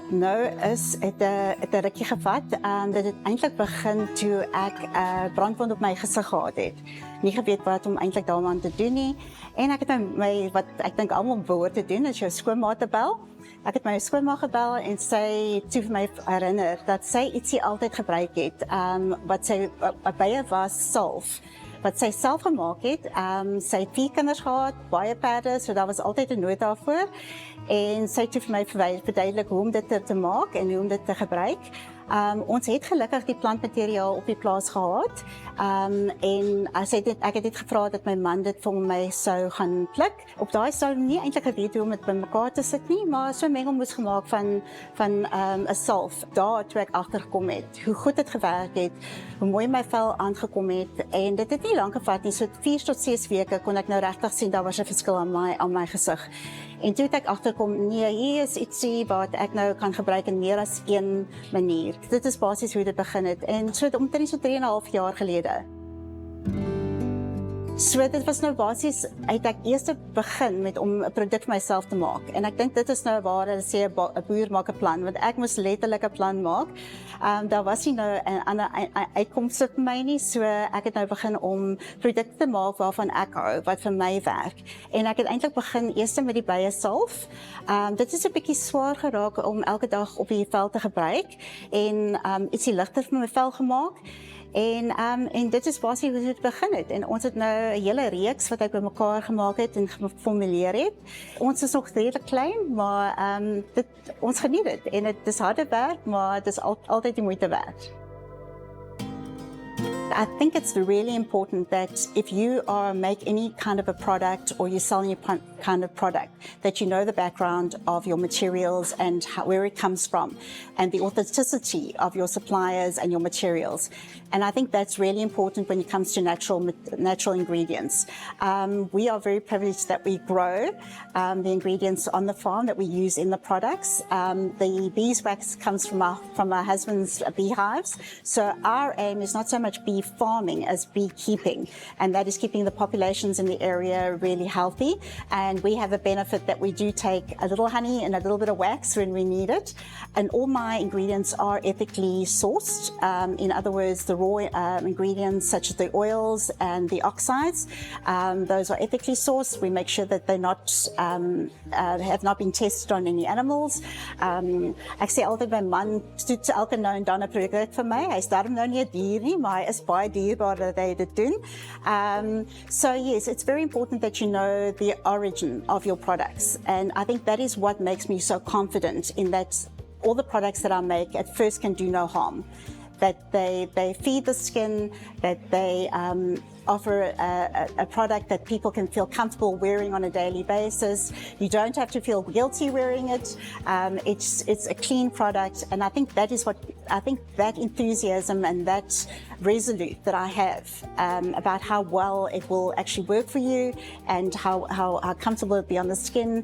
nou is, het 'n rukkie gevat. Dit het eintlik begin toe ek 'n brandwond op my gesig gehad het. Nie geweet wat om eintlik daaraan te doen nie. En ek het my wat ek dink almal behoort te doen, is jou skoonma te bel. Ek het my skoonma gebel en sy het toe vir my herinner dat sy ietsie altyd gebruik het, wat sy by was salf. Wat sy self gemaak het. Sy het 4 kinders gehad, baie perde, so daar was altyd 'n nood daarvoor. En sy het toe vir my verduidelik hoe om dit te maak en hoe om dit te gebruik. Ons het gelukkig die plantmateriaal op die plaas gehad. En ek het dit gevra dat my man dit vir my sou gaan pluk. Op daai stadium nie eintlik geweet hoe om dit bymekaar te sit nie, maar so 'n mengel moes gemaak van 'n salf. Daar toe ek agtergekom het hoe goed dit gewerk het, hoe mooi my vel aangekom het, en dit het nie lank gevat nie, so 4 tot 6 weke kon ek nou regtig sien daar was 'n verskil aan my gesig. En toe het ek agterkom, nee, hier is ietsie wat ek nou kan gebruik in meer as een manier. Dit is basies hoe dit begin het, en so omtrent so 3,5 jaar gelede. So dit was nou basies, het ek eers begin met om 'n produk vir myself te maak. En ek dink dit is nou waar hulle sê 'n boer maak 'n plan, want ek moes letterlik 'n plan maak. Daar was nie nou 'n ander uitkoms vir my nie, so ek het nou begin om produkte te maak waarvan ek hou, wat vir my werk. En ek het eintlik begin eers met die bye salf. Dit is 'n bietjie swaar geraak om elke dag op die vel te gebruik, en ietsie ligter vir my vel gemaak. En dit is basies hoe dit begin het. En ons het nou 'n hele reeks wat ek bymekaar gemaak het en geformuleer het. Ons is nog redelik klein, maar ons geniet dit. En dit is harde werk, maar dit is altyd die moeite werd. I think it's really important that if you make any kind of a product or you're selling a kind of product, that you know the background of your materials and where it comes from, and the authenticity of your suppliers and your materials. And I think that's really important when it comes to natural ingredients. We are very privileged that we grow the ingredients on the farm that we use in the products. The beeswax comes from our husband's beehives, so our aim is not so much bee farming as beekeeping, and that is keeping the populations in the area really healthy. And we have a benefit that we do take a little honey and a little bit of wax when we need it. And all my ingredients are ethically sourced. In other words, the raw ingredients such as the oils and the oxides, those are ethically sourced. We make sure that they're not have not been tested on any animals. Ek sê altyd my man toets elke nou en dan 'n produk vir my. Hy's daarom nou nie 'n dier nie, maar hy is baie dierbaar dat hy dit doen. So yes, it's very important that you know the origin of your products, and I think that is what makes me so confident in that all the products that I make at first can do no harm, that they feed the skin, that they offer a product that people can feel comfortable wearing on a daily basis. You don't have to feel guilty wearing it. It's a clean product, and I think that enthusiasm and that resolute that I have about how well it will actually work for you and how comfortable it will be on the skin,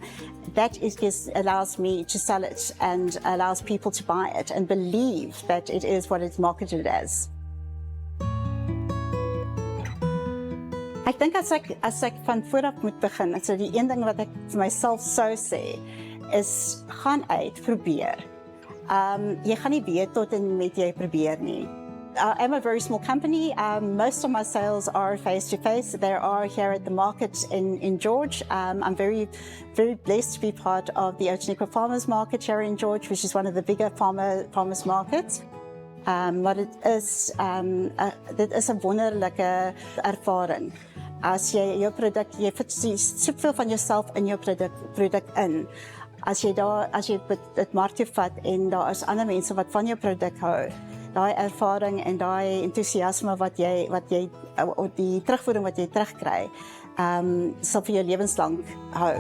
that just allows me to sell it and allows people to buy it and believe that it is what it's marketed as. Ek dink as ek van vooraf moet begin, so die een ding wat ek vir myself sou sê is gaan uit, probeer. Jy gaan nie weet tot en met jy probeer nie. I'm a very small company. Most of my sales are face-to-face. They are here at the market in George. I'm very, very blessed to be part of the Outeniqua Farmers Market here in George, which is one of the bigger farmers markets. Maar dit is 'n wonderlike ervaring. As jy jou produk, jy sit soveel van jouself in jou produk in. As jy dit mark toe vat en daar is ander mense wat van jou produk hou, daai ervaring en daai entoesiasme wat jy die terugvoering wat jy terugkry, sal vir jou lewenslank hou.